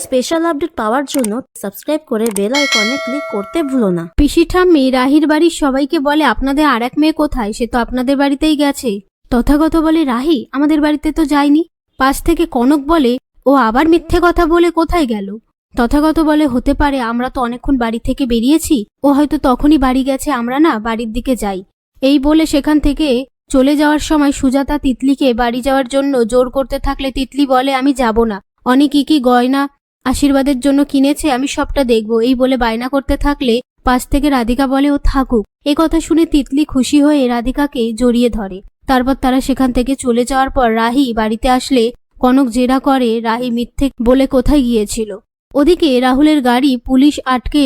Special update পাওয়ার জন্য subscribe করে bell আইকনে ক্লিক করতে ভুলো না। পিসি ঠাম্মি রাহির বাড়ির সবাইকে বলে, আপনাদের আর এক মেয়ে কোথায়? সে তো আপনাদের বাড়িতেই গেছে। তথাগত বলে, রাহি আমাদের বাড়িতে তো যায়নি। পাশ থেকে কনক বলে, ও আবার মিথ্যে কথা বলে কোথায় গেল? তথাগত বলে, হতে পারে, আমরা তো অনেকক্ষণ বাড়ি থেকে বেরিয়েছি, ও হয়তো তখনই বাড়ি গেছে, আমরা না বাড়ির দিকে যাই। এই বলে সেখান থেকে চলে যাওয়ার সময় সুজাতা তিতলিকে বাড়ি যাওয়ার জন্য জোর করতে থাকলে তিতলি বলে, আমি যাব না। অনেক কি গয়না আশীর্বাদের জন্য কিনেছে, আমি সবটা দেখব। এই বলে বায়না করতে থাকলে পাশ থেকে রাধিকা বলে, ও থাকুক। এ কথা শুনে তিতলি খুশি হয়ে রাধিকাকে জড়িয়ে ধরে। তারপর তারা সেখান থেকে চলে যাওয়ার পর রাহি বাড়িতে আসলে কনক জেরা করে রাহি মিথ্যে বলে কোথায় গিয়েছিল। ওদিকে রাহুলের গাড়ি পুলিশ আটকে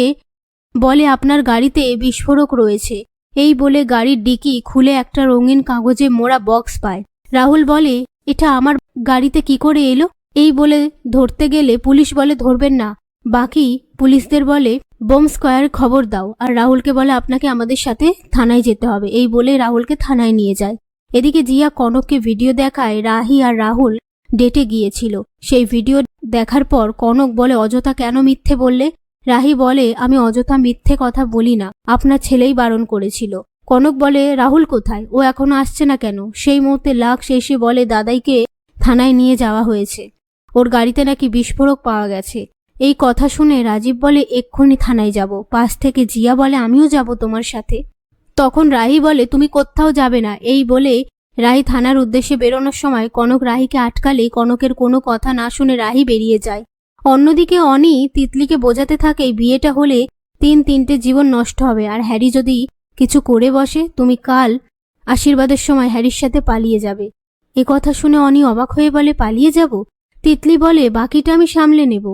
বলে, আপনার গাড়িতে বিস্ফোরক রয়েছে। এই বলে গাড়ির ডিকি খুলে একটা রঙিন কাগজে মোড়া বক্স পায়। রাহুল বলে, এটা আমার গাড়িতে কি করে এলো? এই বলে ধরতে গেলে পুলিশ বলে, ধরবেন না। বাকি পুলিশদের বলে, বোম স্কোয়ার খবর দাও। আর রাহুলকে বলে, আপনাকে আমাদের সাথে থানায় যেতে হবে। এই বলে রাহুলকে থানায় নিয়ে যায়। এদিকে জিয়া কনককে ভিডিও দেখায় রাহি আর রাহুল ডেটে গিয়েছিল। সেই ভিডিও দেখার পর কনক বলে, অযথা কেন মিথ্যে বললে? রাহি বলে, আমি অযথা মিথ্যে কথা বলি না, আপনার ছেলেই বারণ করেছিল। কনক বলে, রাহুল কোথায়? ও এখনো আসছে না কেন? সেই মুহূর্তে লাক্স এসে বলে, দাদাইকে থানায় নিয়ে যাওয়া হয়েছে, ওর গাড়িতে নাকি বিস্ফোরক পাওয়া গেছে। এই কথা শুনে রাজীব বলে, এক্ষুনি থানায় যাব। পাশ থেকে জিয়া বলে, আমিও যাব তোমার সাথে। তখন রাহি বলে, তুমি কোথাও যাবে না। এই বলে রাহি থানার উদ্দেশ্যে বেরোনোর সময় কনক রাহিকে আটকালে কনকের কোনো কথা না শুনে রাহি বেরিয়ে যায়। অন্যদিকে অনি তিতলিকে বোঝাতে থাকে, বিয়েটা হলে তিনটে জীবন নষ্ট হবে, আর হ্যারি যদি কিছু করে বসে, তুমি কাল আশীর্বাদের সময় হ্যারির সাথে পালিয়ে যাবে। এ কথা শুনে অনি অবাক হয়ে বলে, পালিয়ে যাব? তিতলি বলে, বাকিটা আমি সামলে নেব।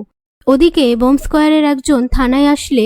ওদিকে বোম স্কোয়ারের একজন থানায় আসলে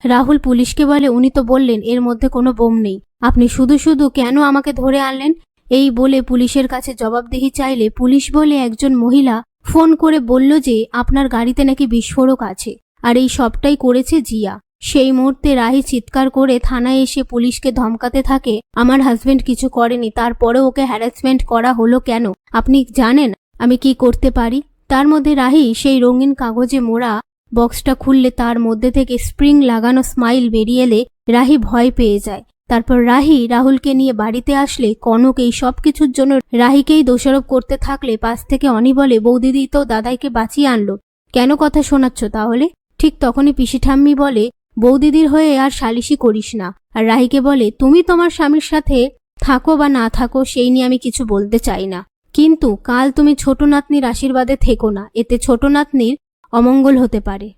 রাহুল পুলিশকে বলে, উনি তো বললেন এর মধ্যে কোনো বোম নেই, আপনি শুধু শুধু কেন আমাকে ধরে আনলেন? এই বলে পুলিশের কাছে জবাবদিহি চাইলে পুলিশ বলে, একজন মহিলা ফোন করে বলল যে আপনার গাড়িতে নাকি বিস্ফোরক আছে, আর এই সবটাই করেছে জিয়া। সেই মুহূর্তে রাহি চিৎকার করে থানায় এসে পুলিশকে ধমকাতে থাকে, আমার হাজবেন্ড কিছু করেনি, তারপরেও ওকে হ্যারাসমেন্ট করা হলো কেন? আপনি জানেন আমি কি করতে পারি? তার মধ্যে রাহি সেই রঙিন কাগজে মোড়া বক্সটা খুললে তার মধ্যে থেকে স্প্রিং লাগানো স্মাইল বেরিয়ে এলে রাহি ভয় পেয়ে যায়। তারপর রাহি রাহুলকে নিয়ে বাড়িতে আসলে কনক এই সব কিছুর জন্য রাহিকেই দোষারোপ করতে থাকলে পাশ থেকে অনি বলে, বৌদিদি তো দাদাইকে বাঁচিয়ে আনলো, কেন কথা শোনাচ্ছ তাহলে? ঠিক তখনই পিসি ঠাম্মি বলে, বৌদিদির হয়ে আর সালিশি করিস না। আর রাহিকে বলে, তুমি তোমার স্বামীর সাথে থাকো বা না থাকো সেই নিয়ে আমি কিছু বলতে চাই না, কিন্তু কাল তুমি ছোট নাতনির আশীর্বাদে থেকো না, এতে ছোট নাতনির অমঙ্গল হতে পারে।